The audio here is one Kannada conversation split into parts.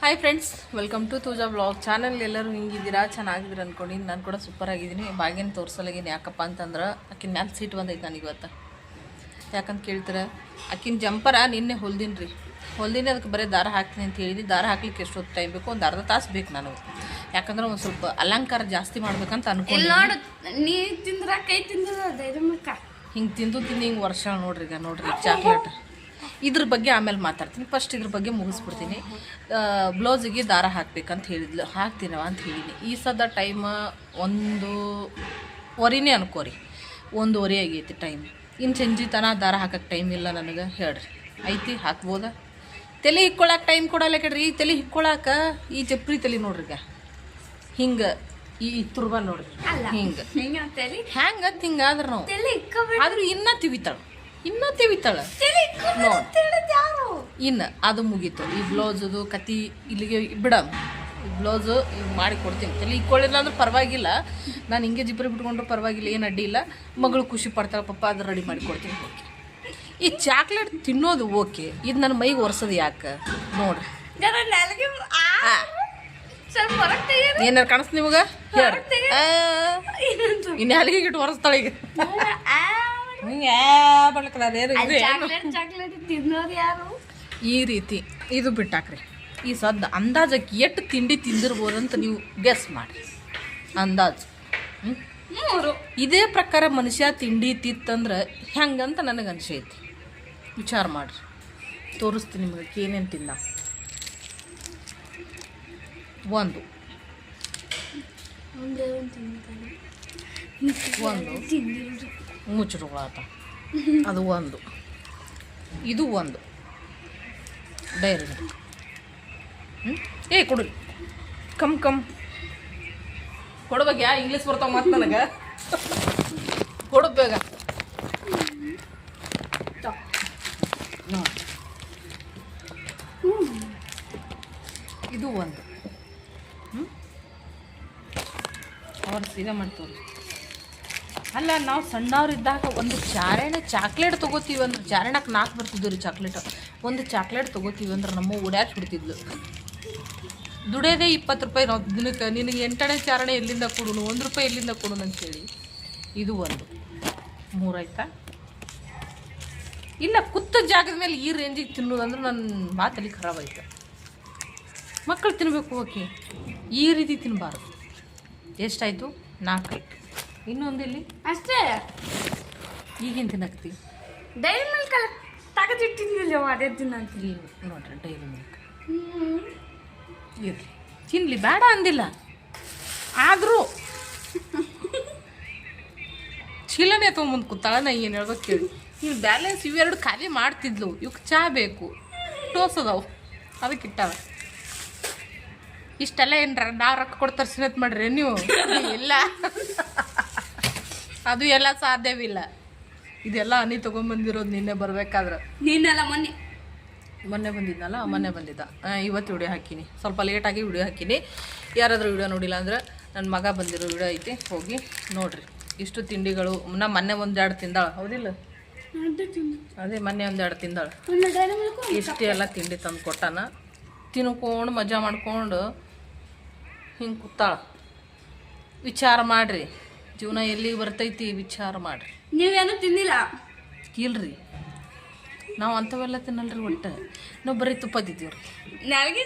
ಹಾಯ್ ಫ್ರೆಂಡ್ಸ್, ವೆಲ್ಕಮ್ ಟು ತೂಜಾ ಬ್ಲಾಗ್ ಚಾನಲ್. ಎಲ್ಲರೂ ಹಿಂಗಿದ್ದೀರಾ, ಚೆನ್ನಾಗಿದ್ದೀರ ಅಂದ್ಕೊಂಡಿನಿ. ನಾನು ಕೂಡ ಸೂಪರ್ ಆಗಿದ್ದೀನಿ. ಭಾಗ್ಯನ ತೋರಿಸಲಾಗೀನಿ. ಯಾಕಪ್ಪ ಅಂತಂದ್ರೆ ಆಕಿನ ಮ್ಯಾಲೆ ಸೀಟ್ ಬಂದೈತೆ ನನಗೆ ಇವತ್ತು. ಯಾಕಂತ ಕೇಳ್ತಾರೆ, ಆಕಿನ ಜಂಪರ ನಿನ್ನೆ ಹೊಲ್ದಿನಿ ರೀ. ಹೊಲ್ದಿನಿ, ಅದಕ್ಕೆ ಬರೀ ದಾರ ಹಾಕ್ತೀನಿ ಅಂತ ಹೇಳಿದ್ವಿ. ದಾರ ಹಾಕ್ಲಿಕ್ಕೆ ಎಷ್ಟೊತ್ತು ಟೈಮ್ ಬೇಕು? ಒಂದು ಅರ್ಧ ತಾಸು ಬೇಕು ನನಗೆ. ಯಾಕಂದ್ರೆ ಒಂದು ಸ್ವಲ್ಪ ಅಲಂಕಾರ ಜಾಸ್ತಿ ಮಾಡ್ಬೇಕಂತ ಅನ್ಕೊಂಡು ಹಿಂಗೆ ತಿಂದು ಹಿಂಗೆ ವರ್ಷ ನೋಡ್ರಿ. ಈಗ ನೋಡ್ರಿ ಚಾಕ್ಲೇಟ್ ಇದ್ರ ಬಗ್ಗೆ ಆಮೇಲೆ ಮಾತಾಡ್ತೀನಿ. ಫಸ್ಟ್ ಇದ್ರ ಬಗ್ಗೆ ಮುಗಿಸ್ಬಿಡ್ತೀನಿ. ಬ್ಲೌಸಿಗೆ ದಾರ ಹಾಕ್ಬೇಕಂತ ಹೇಳಿದ್ಲು, ಹಾಕ್ತೀನವ ಅಂತ ಹೇಳಿನಿ. ಈ ಸದ ಟೈಮ್ 1:15 ಅನ್ಕೋರಿ, 1:15 ಆಗೈತಿ ಟೈಮ್. ಇನ್ನು ಸಂಜೆ ತನಕ ದಾರ ಹಾಕಕ್ಕೆ ಟೈಮ್ ಇಲ್ಲ ನನಗೆ. ಹೇಳ್ರಿ, ಐತಿ ಹಾಕ್ಬೋದ? ತಲೆ ಹಿಕ್ಕೊಳಕ್ಕೆ ಟೈಮ್ ಕೊಡಲ್ಲ ಕೇಳ್ರಿ. ಈ ತಲೆ ಹಿಕ್ಕೊಳಕ್ಕೆ ಈ ಚಪ್ರಿ ತಲೆ ನೋಡ್ರಿ, ಈಗ ಹಿಂಗೆ ಈ ತುರ್ಬ ನೋಡ್ರಿ, ಹಿಂಗೆ ಹ್ಯಾಂಗ ಹಿಂಗಾದ್ರೆ ನಾವು ಆದ್ರೂ ಇನ್ನೂ ತಿವಿತಾಳೆ ಇನ್ನು ಅದು ಮುಗೀತು. ಈ ಬ್ಲೌಸದು ಕತಿ ಇಲ್ಲಿಗೆ ಬಿಡ. ಈ ಬ್ಲೌಸು ಈಗ ಮಾಡಿ ಕೊಡ್ತೀನಿ. ತಲೆ ಇಕ್ಕೊಳ್ಳಿಲ್ಲ ಅಂದ್ರೆ ಪರವಾಗಿಲ್ಲ, ನಾನು ಹಿಂಗೆ ಜಿಬ್ರಿ ಬಿಟ್ಕೊಂಡ್ರು ಪರವಾಗಿಲ್ಲ, ಏನು ಅಡ್ಡಿ ಇಲ್ಲ. ಮಗಳು ಖುಷಿ ಪಡ್ತಾಳೆ, ಪಪ್ಪ ಅದು ರೆಡಿ ಮಾಡಿ ಕೊಡ್ತೀನಿ. ಓಕೆ, ಈ ಚಾಕ್ಲೇಟ್ ತಿನ್ನೋದು ಓಕೆ, ಇದು ನನ್ನ ಮೈಗೆ ಒರೆಸೋದು ಯಾಕೆ ನೋಡ್ರಿ. ಏನಾರು ಕಾಣಿಸ್ತು ನಿಮಗೆ? ಇನ್ನು ಅಲ್ಲಿಗೆ ಇಟ್ಟು ಒರೆಸ್ತಾಳೆ ಈಗ. ಈ ರೀತಿ ಇದು ಬಿಟ್ಟಾಕ್ರಿ. ಈ ಸದ್ದು ಅಂದಾಜಕ್ಕೆ ಎಷ್ಟು ತಿಂಡಿ ತಿಂದಿರ್ಬೋದಂತ ನೀವು ಗೆಸ್ ಮಾಡಿ. ಅಂದಾಜು ಇದೇ ಪ್ರಕಾರ ಮನುಷ್ಯ ತಿಂಡಿ ತಿತ್ತಂದ್ರೆ ಹೆಂಗಂತ ನನಗೆ ಅನ್ಸೈತಿ. ವಿಚಾರ ಮಾಡಿರಿ, ತೋರಿಸ್ತೀನಿ ನಿಮಗೆ ಏನೇನು ತಿಂದ. ಒಂದು ಮುಚ್ಚುಗಳಾತ, ಅದು ಒಂದು. ಇದು ಒಂದು ಡೈರಿ ಮಿಲ್ಕ್. ಕೊಡು, ಕಮ್ ಕೊಡ್ಬೇಕು. ಇಂಗ್ಲೀಷ್ ಬರ್ತಾವ ಮಾತು ನನಗೆ. ಕೊಡು ಬೇಗ. ಇದು ಒಂದು. ಅವ್ರು ಸೀದಾ ಮಾಡ್ತವ್ರಿ. ಅಲ್ಲ, ನಾವು ಸಣ್ಣವ್ರಿದ್ದಾಗ ಒಂದು ಚಾಕ್ಲೇಟ್ ತೊಗೋತೀವಿ ಅಂದ್ರೆ, ಚಾರಣಕ್ಕೆ 4 ಬರ್ತಿದ್ವು ರೀ ಚಾಕ್ಲೇಟ್. ಒಂದು ಚಾಕ್ಲೇಟ್ ತೊಗೋತೀವಿ ಅಂದ್ರೆ ನಮ್ಮ ಓಡ್ಯಾಕೆ ಬಿಡ್ತಿದ್ಲು. ದುಡಿಯೋದೇ 20 ರೂಪಾಯಿ ನಾವು ದಿನಕ್ಕೆ. ನಿನಗೆ 8ನೇ ಚಾರಣೆ ಎಲ್ಲಿಂದ ಕೊಡೋನು, 1 ರೂಪಾಯಿ ಎಲ್ಲಿಂದ ಕೊಡೋನು ಅಂತೇಳಿ. ಇದು ಒಂದು 3 ಆಯ್ತಾ? ಇಲ್ಲ, ಕೂತ ಜಾಗದ ಮೇಲೆ ಈ ರೇಂಜಿಗೆ ತಿನ್ನೋದು ಅಂದ್ರೆ ನನ್ನ ಮಾತಲ್ಲಿ ಖರಾಬ್ ಆಯ್ತು. ಮಕ್ಕಳು ತಿನ್ನಬೇಕು, ಓಕೆ, ಈ ರೀತಿ ತಿನ್ನಬಾರ್ದು. ಎಷ್ಟಾಯಿತು? 4 ಆಯ್ತು. ಇನ್ನೊಂದು ಇಲ್ಲಿ ಅಷ್ಟೇ. ಈಗೇನು ತಿನ್ನಕ್ತಿ? ಡೈರಿ ಮಿಲ್ಕ್ ತಗದಿಟ್ಟಿದ್ದಿಲ್ಲ, ಅದೇ ತಿನ್ನಂತೀವಿ ನೋಡ್ರಿ. ಡೈರಿ ಮಿಲ್ಕ್ ಇರಲಿ, ತಿನ್ನಲಿ, ಬೇಡ ಅಂದಿಲ್ಲ. ಆದರೂ ಚೀಲನೇ ತೊಗೊಂಬಂದು ಕೂತಾಳ. ನಾ ಏನು ಹೇಳ್ಬೇಕು ಕೇಳಿ. ಇನ್ನು ಬ್ಯಾಲೆನ್ಸ್ ಇವೆರಡು ಖಾಲಿ ಮಾಡ್ತಿದ್ಲು. ಇವಕ್ಕೆ ಚಹಾ ಬೇಕು, ಟೋಸ್ ಅದಾವು, ಅದಕ್ಕೆ ಇಟ್ಟಾವ. ಇಷ್ಟೆಲ್ಲ ಏನ್ರ ನಾವು ರೊಕ್ಕ ಕೊಟ್ಟು ತರ್ಸಿನತ್ ಮಾಡ್ರಿ ನೀವು? ಇಲ್ಲ, ಅದು ಎಲ್ಲ ಸಾಧ್ಯವಿಲ್ಲ. ಇದೆಲ್ಲ ಹನಿ ತೊಗೊಂಬಂದಿರೋದು ನಿನ್ನೆ ಬರಬೇಕಾದ್ರೆ. ನೀನೆಲ್ಲ ಮೊನ್ನೆ ಬಂದಿದ್ನಲ್ಲ, ಮೊನ್ನೆ ಬಂದಿದ್ದ. ಇವತ್ತು ವಿಡಿಯೋ ಹಾಕೀನಿ, ಸ್ವಲ್ಪ ಲೇಟಾಗಿ ವಿಡಿಯೋ ಹಾಕೀನಿ. ಯಾರಾದರೂ ವಿಡಿಯೋ ನೋಡಿಲ್ಲ ಅಂದ್ರೆ ನನ್ನ ಮಗ ಬಂದಿರೋ ವಿಡಿಯೋ ಐತಿ, ಹೋಗಿ ನೋಡ್ರಿ. ಇಷ್ಟು ತಿಂಡಿಗಳು ನಾ ಮೊನ್ನೆ 1-2 ತಿಂದಾಳ, ಹೌದಿಲ್ಲ? ಅದೇ ಮೊನ್ನೆ 1-2 ತಿಂದಾಳ. ಇಷ್ಟು ಎಲ್ಲ ತಿಂಡಿ ತಂದು ಕೊಟ್ಟಾನ. ತಿನ್ಕೊಂಡು ಮಜಾ ಮಾಡ್ಕೊಂಡು ಹಿಂಗೆ ಕೂತಾಳ. ವಿಚಾರ ಮಾಡಿರಿ, ಜೀವನ ಎಲ್ಲಿಗೆ ಬರ್ತೈತಿ ವಿಚಾರ ಮಾಡಿರಿ. ನೀವೇನು ತಿಂದಿಲ್ಲ? ಇಲ್ರಿ, ನಾವು ಅಂಥವೆಲ್ಲ ತಿನ್ನಲ್ರಿ. ಒಟ್ಟು ನಾವು ಬರೀ ತುಪ್ಪ ತಿಂತೀವ್ರಿ.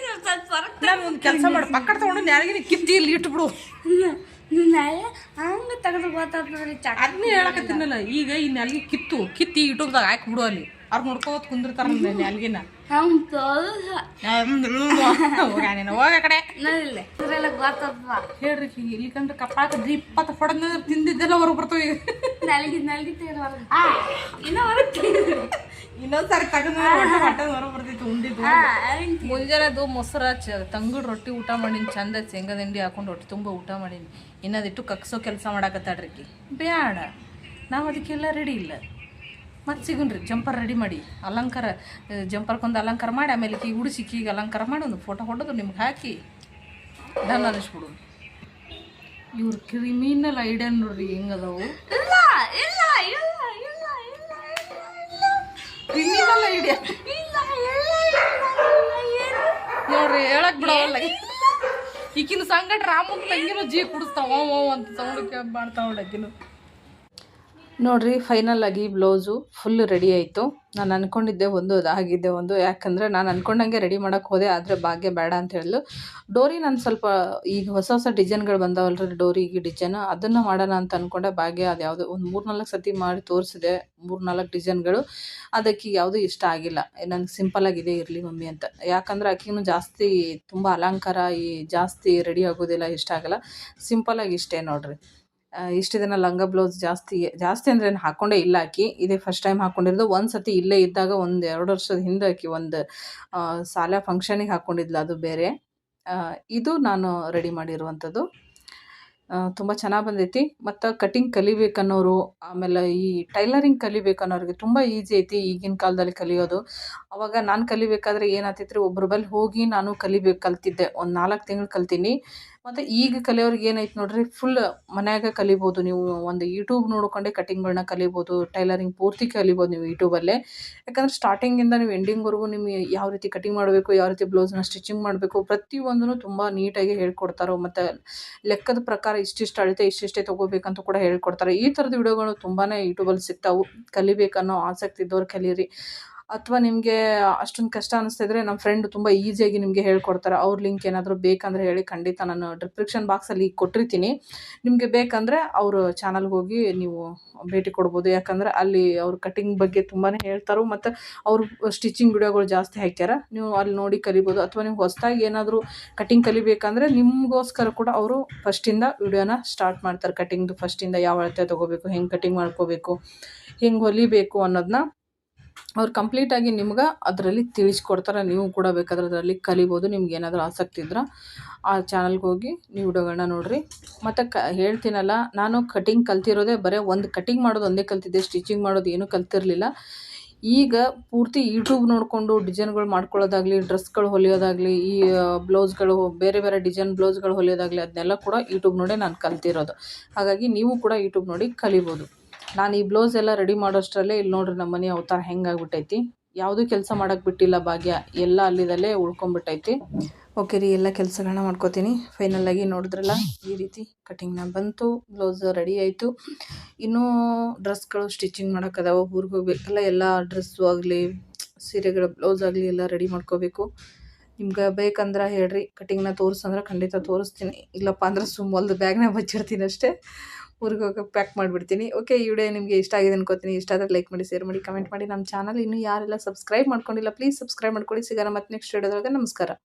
ನಾನು ಒಂದು ಕೆಲಸ ಮಾಡಿ, ಪಕ್ಕಡ ತೊಗೊಂಡು ನ್ಯಾರಿಗಿನ ಕಿತ್ತಿ ಇಲ್ಲಿ ಇಟ್ಬಿಡು. ಹಂಗೆ ತೆಗೆದು ಗೊತ್ತಾಗ್ತದ್ರಿ. ಅದನ್ನೇ ಹೇಳಕತ್ತೀನಲ್ಲ. ಈಗ ಈ ನ್ಯಾಲ್ಗಿ ಕಿತ್ತಿ ಯೂಟ್ಯೂಬ್ದಾಗ ಹಾಕಿಬಿಡು. ಅಲ್ಲಿ ಅವ್ರು ನೋಡ್ಕೋತ ಕುಂದಿರ್ತಾರ ನ್ಯಾಲ್ಗಿನ. ಹೋಗ ಕಡೆ ಹೇಳ್ರಿ. ಇಲ್ಲಿಕಂದ್ರೆ ಕಪ್ಪಾಕ 20 ಹೊಡೆದ ತಿಂದಿದ್ದೆಲ್ಲ ಹೊರಗೆ ಬರ್ತಾವ. ಈಗ ಇನ್ನೊಂದ್ಸರಿ ತಗೊಂಡ್ ಹೊರಗೆ ಬರ್ತಿತ್ತು. ಉಂಡಿದ್ದು ಮುಂಜಾನೆದು ಮೊಸರ ತಂಗುಡ್ ರೊಟ್ಟಿ ಊಟ ಮಾಡೀನಿ. ಚಂದ ಶೇಂಗಾ ದಿಂಡಿ ಹಾಕೊಂಡು ಹೊಟ್ಟೆ ತುಂಬ ಊಟ ಮಾಡೀನಿ. ಇನ್ನದಿಟ್ಟು ಕಕ್ಸೋ ಕೆಲಸ ಮಾಡಾಕತ್ತಾಡ್ರಿ. ಬೇಡ, ನಾವು ಅದಕ್ಕೆಲ್ಲ ರೆಡಿ ಇಲ್ಲ. ಮತ್ತೆ ಸಿಗುನ್ರಿ. ಜಂಪರ್ ರೆಡಿ ಮಾಡಿ, ಅಲಂಕಾರ, ಜಂಪರ್ಕೊಂದು ಅಲಂಕಾರ ಮಾಡಿ, ಆಮೇಲೆ ಕೀ ಉಡಿಸಿ ಕೀಗೆ ಅಲಂಕಾರ ಮಾಡಿ ಒಂದು ಫೋಟೋ ಹೊಡೆದು ನಿಮ್ಗೆ ಹಾಕಿ ಡನ್ ಅನ್ನಿಸ್ಬಿಡು. ಇವ್ರ ಕ್ರಿಮಿನಲ್ ಐಡಿಯಾ ನೋಡ್ರಿ ಹೆಂಗದವು. ಕ್ರಿಮಿನಲ್ ಐಡಿಯಾ ನೋಡ್ರಿ ಹೇಳಕ್ ಬಿಡವಲ್ಲ ಈಕಿನ ಸಂಗಟ ರಾಮನ್ ತಂಗಿನೂ ಜೀ ಕುಡಿಸ್ತಾವ ಅಂತ ಸೌಂಡ್ ಮಾಡ್ತಾವ ಆಕಿನು. ನೋಡ್ರಿ ಫೈನಲ್ ಆಗಿ ಬ್ಲೌಸು ಫುಲ್ ರೆಡಿ ಆಯಿತು. ನಾನು ಅಂದ್ಕೊಂಡಿದ್ದೆ ಒಂದು ಅದಾಗಿದ್ದೆ ಒಂದು, ಯಾಕಂದರೆ ನಾನು ಅಂದ್ಕೊಂಡಂಗೆ ರೆಡಿ ಮಾಡೋಕ್ಕೆ ಹೋದೆ, ಆದರೆ ಭಾಗ್ಯ ಬೇಡ ಅಂತ ಹೇಳಿದ್ಲು. ಡೋರಿ ನಾನು ಸ್ವಲ್ಪ ಈಗ ಹೊಸ ಡಿಸೈನ್ಗಳು ಬಂದಾವಲ್ರಿ ಡೋರಿಗೆ ಡಿಸೈನ್, ಅದನ್ನು ಮಾಡೋಣ ಅಂತ ಅಂದ್ಕೊಂಡೆ. ಭಾಗ್ಯ ಅದು ಯಾವುದೋ ಒಂದು 3-4 ಸತಿ ಮಾಡಿ ತೋರಿಸಿದೆ, 3-4 ಡಿಸೈನ್ಗಳು. ಅದಕ್ಕೆ ಯಾವುದೂ ಇಷ್ಟ ಆಗಿಲ್ಲ. ನನಗೆ ಸಿಂಪಲಾಗಿದೆ ಇರಲಿ ಮಮ್ಮಿ ಅಂತ, ಯಾಕಂದ್ರೆ ಆಕೆನೂ ಜಾಸ್ತಿ ತುಂಬ ಅಲಂಕಾರ ಜಾಸ್ತಿ ರೆಡಿ ಆಗೋದಿಲ್ಲ, ಇಷ್ಟ ಆಗಲ್ಲ. ಸಿಂಪಲಾಗಿ ಇಷ್ಟೇ ನೋಡ್ರಿ. ಇಷ್ಟು ದಿನ ಲಂಗ ಬ್ಲೌಸ್ ಜಾಸ್ತಿ ಅಂದರೆ ಏನು ಹಾಕ್ಕೊಂಡೇ ಇಲ್ಲ ಆಕಿ, ಇದೇ ಫಸ್ಟ್ ಟೈಮ್ ಹಾಕ್ಕೊಂಡಿರೋದು. ಒಂದು ಸತಿ ಇಲ್ಲೇ ಇದ್ದಾಗ 1-2 ವರ್ಷದ ಹಿಂದೆ ಆಕಿ ಒಂದು ಶಾಲೆ ಫಂಕ್ಷನಿಗೆ ಹಾಕ್ಕೊಂಡಿದ್ಲು, ಅದು ಬೇರೆ. ಇದು ನಾನು ರೆಡಿ ಮಾಡಿರುವಂಥದ್ದು. ತುಂಬ ಚೆನ್ನಾಗಿ ಬಂದೈತಿ. ಮತ್ತು ಕಟಿಂಗ್ ಕಲಿಬೇಕನ್ನೋರು, ಆಮೇಲೆ ಈ ಟೈಲರಿಂಗ್ ಕಲಿಬೇಕನ್ನೋರಿಗೆ ತುಂಬ ಈಸಿ ಐತಿ ಈಗಿನ ಕಾಲದಲ್ಲಿ ಕಲಿಯೋದು. ಅವಾಗ ನಾನು ಕಲಿಬೇಕಾದ್ರೆ ಏನಾಗ್ತೈತ್ರಿ, ಒಬ್ಬರ ಬಳಿ ಹೋಗಿ ನಾನು ಕಲಿತಿದ್ದೆ. ಒಂದು 4 ತಿಂಗಳು ಕಲ್ತೀನಿ. ಮತ್ತು ಈಗ ಕಲಿಯೋರಿಗೆ ಏನೈತೆ ನೋಡ್ರಿ, ಫುಲ್ ಮನ್ಯಾಗ ಕಲಿಬೋದು ನೀವು. ಒಂದು ಯೂಟ್ಯೂಬ್ ನೋಡ್ಕೊಂಡೆ ಕಟಿಂಗ್ಗಳನ್ನ ಕಲಿಬೋದು, ಟೈಲರಿಂಗ್ ಪೂರ್ತಿ ಕಲಿಬೋದು ನೀವು ಯೂಟ್ಯೂಬಲ್ಲೇ. ಯಾಕಂದ್ರೆ ಸ್ಟಾರ್ಟಿಂಗಿಂದ ನೀವು ಎಂಡಿಂಗ್ವರೆಗೂ ನಿಮಗೆ ಯಾವ ರೀತಿ ಕಟಿಂಗ್ ಮಾಡಬೇಕು, ಯಾವ ರೀತಿ ಬ್ಲೌಸ್ನ ಸ್ಟಿಚಿಂಗ್ ಮಾಡಬೇಕು, ಪ್ರತಿಯೊಂದೂ ತುಂಬ ನೀಟಾಗಿ ಹೇಳ್ಕೊಡ್ತಾರೆ. ಮತ್ತು ಲೆಕ್ಕದ ಪ್ರಕಾರ ಇಷ್ಟಿಷ್ಟು ಅಳತೆ ಇಷ್ಟಿಷ್ಟೇ ತೊಗೋಬೇಕಂತ ಕೂಡ ಹೇಳ್ಕೊಡ್ತಾರೆ. ಈ ಥರದ ವಿಡಿಯೋಗಳು ತುಂಬಾ ಯೂಟ್ಯೂಬಲ್ಲಿ ಸಿಗ್ತಾವೆ. ಕಲಿಬೇಕನ್ನೋ ಆಸಕ್ತಿ ಇದ್ದವ್ರು ಕಲೀರಿ. ಅಥವಾ ನಿಮಗೆ ಅಷ್ಟೊಂದು ಕಷ್ಟ ಅನಿಸ್ತಿದ್ರೆ ನಮ್ಮ ಫ್ರೆಂಡ್ ತುಂಬ ಈಸಿಯಾಗಿ ನಿಮಗೆ ಹೇಳ್ಕೊಡ್ತಾರೆ. ಅವ್ರ ಲಿಂಕ್ ಏನಾದರೂ ಬೇಕಂದ್ರೆ ಹೇಳಿ, ಖಂಡಿತ ನಾನು ಡಿಸ್ಕ್ರಿಪ್ಷನ್ ಬಾಕ್ಸಲ್ಲಿ ಕೊಟ್ಟಿರ್ತೀನಿ. ನಿಮಗೆ ಬೇಕಂದರೆ ಅವರು ಚಾನಲ್ಗೆ ಹೋಗಿ ನೀವು ಭೇಟಿ ಕೊಡ್ಬೋದು. ಯಾಕಂದ್ರೆ ಅಲ್ಲಿ ಅವ್ರು ಕಟಿಂಗ್ ಬಗ್ಗೆ ತುಂಬಾ ಹೇಳ್ತಾರೆ. ಮತ್ತು ಅವರು ಸ್ಟಿಚಿಂಗ್ ವಿಡಿಯೋಗಳು ಜಾಸ್ತಿ ಹಾಕ್ಯಾರ, ನೀವು ಅಲ್ಲಿ ನೋಡಿ ಕಲಿಬೋದು. ಅಥವಾ ನೀವು ಹೊಸದಾಗಿ ಏನಾದರೂ ಕಟಿಂಗ್ ಕಲಿಬೇಕಂದ್ರೆ ನಿಮಗೋಸ್ಕರ ಕೂಡ ಅವರು ಫಸ್ಟಿಂದ ವಿಡಿಯೋನ ಸ್ಟಾರ್ಟ್ ಮಾಡ್ತಾರೆ. ಕಟಿಂಗ್ದು ಫಸ್ಟಿಂದ ಯಾವ ಅಳತೆ ತೊಗೋಬೇಕು, ಹೆಂಗೆ ಕಟಿಂಗ್ ಮಾಡ್ಕೋಬೇಕು, ಹೆಂಗೆ ಹೊಲಿಬೇಕು ಅನ್ನೋದನ್ನ ಅವ್ರು ಕಂಪ್ಲೀಟಾಗಿ ನಿಮ್ಗೆ ಅದರಲ್ಲಿ ತಿಳಿಸ್ಕೊಡ್ತಾರೆ. ನೀವು ಕೂಡ ಬೇಕಾದ್ರೆ ಅದರಲ್ಲಿ ಕಲಿಬೋದು. ನಿಮ್ಗೆ ಏನಾದರೂ ಆಸಕ್ತಿ ಇದ್ರೆ ಆ ಚಾನಲ್ಗೆ ಹೋಗಿ ನೀವು ವಿಡಿಯೋಗಳನ್ನ ನೋಡಿರಿ. ಮತ್ತು ಹೇಳ್ತೀನಲ್ಲ, ನಾನು ಕಟಿಂಗ್ ಕಲ್ತಿರೋದೇ ಬರೀ ಒಂದು ಕಟಿಂಗ್ ಮಾಡೋದು ಒಂದೇ ಕಲ್ತಿದ್ದೆ, ಸ್ಟಿಚಿಂಗ್ ಮಾಡೋದು ಏನೂ ಕಲ್ತಿರಲಿಲ್ಲ. ಈಗ ಪೂರ್ತಿ ಯೂಟ್ಯೂಬ್ ನೋಡಿಕೊಂಡು ಡಿಸೈನ್ಗಳು ಮಾಡ್ಕೊಳ್ಳೋದಾಗಲಿ, ಡ್ರೆಸ್ಗಳು ಹೊಲಿಯೋದಾಗಲಿ, ಈ ಬ್ಲೌಸ್ಗಳು ಬೇರೆ ಬೇರೆ ಡಿಸೈನ್ ಬ್ಲೌಸ್ಗಳು ಹೊಲಿಯೋದಾಗಲಿ, ಅದನ್ನೆಲ್ಲ ಕೂಡ ಯೂಟ್ಯೂಬ್ ನೋಡೇ ನಾನು ಕಲ್ತಿರೋದು. ಹಾಗಾಗಿ ನೀವು ಕೂಡ ಯೂಟ್ಯೂಬ್ ನೋಡಿ ಕಲಿಬೋದು. ನಾನು ಈ ಬ್ಲೌಸ್ ಎಲ್ಲ ರೆಡಿ ಮಾಡೋಷ್ಟರಲ್ಲೇ ಇಲ್ಲಿ ನೋಡ್ರಿ ನಮ್ಮ ಮನೆ ಅವತಾರ ಹೆಂಗಾಗ್ಬಿಟ್ಟೈತಿ. ಯಾವುದೂ ಕೆಲಸ ಮಾಡೋಕ್ಕೆ ಬಿಟ್ಟಿಲ್ಲ ಭಾಗ್ಯ, ಎಲ್ಲ ಅಲ್ಲಿದಲ್ಲೇ ಉಳ್ಕೊಂಬಿಟ್ಟೈತಿ. ಓಕೆ ರೀ, ಎಲ್ಲ ಕೆಲಸಗಳನ್ನ ಮಾಡ್ಕೋತೀನಿ. ಫೈನಲಾಗಿ ನೋಡಿದ್ರಲ್ಲ, ಈ ರೀತಿ ಕಟಿಂಗ್ನ ಬಂತು, ಬ್ಲೌಸ್ ರೆಡಿ ಆಯಿತು. ಇನ್ನೂ ಡ್ರೆಸ್ಗಳು ಸ್ಟಿಚಿಂಗ್ ಮಾಡೋಕ್ಕದಾವ, ಊರಿಗೆ ಹೋಗ್ಬೇಕಲ್ಲ. ಎಲ್ಲ ಡ್ರೆಸ್ಸು ಆಗಲಿ, ಸೀರೆಗಳ ಬ್ಲೌಸ್ ಆಗಲಿ ಎಲ್ಲ ರೆಡಿ ಮಾಡ್ಕೋಬೇಕು. ನಿಮ್ಗೆ ಬೇಕಂದ್ರೆ ಹೇಳ್ರಿ, ಕಟಿಂಗ್ನ ತೋರಿಸಂದ್ರೆ ಖಂಡಿತ ತೋರಿಸ್ತೀನಿ. ಇಲ್ಲಪ್ಪ ಅಂದ್ರೆ ಹೊಲ್ದು ಬ್ಯಾಗ್ನ ಬಚ್ಚಿಡ್ತೀನಿ ಅಷ್ಟೇ, ಊರಿಗೆ ಹೋಗೋಕೆ ಪ್ಯಾಕ್ ಮಾಡಿಬಿಡ್ತೀನಿ. ಓಕೆ, ಈ ವಿಡಿಯೋ ನಿಮಗೆ ಇಷ್ಟ ಆಗಿದೆ ಅನ್ಕೋತೀನಿ. ಇಷ್ಟ ಆದರೆ ಲೈಕ್ ಮಾಡಿ, ಶೇರ್ ಮಾಡಿ, ಕಮೆಂಟ್ ಮಾಡಿ. ನಮ್ಮ ಚಾನಲ್ ಇನ್ನೂ ಯಾರೆಲ್ಲ ಸಬ್ಸ್ಕ್ರೈಬ್ ಮಾಡ್ಕೊಂಡಿಲ್ಲ ಪ್ಲೀಸ್ ಸಬ್ಸ್ಕ್ರೈಬ್ ಮಾಡ್ಕೊಳ್ಳಿ. ಸಿಗೋಣ ಮತ್ತೆ ನೆಕ್ಸ್ಟ್ ವಿಡಿಯೋದೊಳಗೆ. ನಮಸ್ಕಾರ.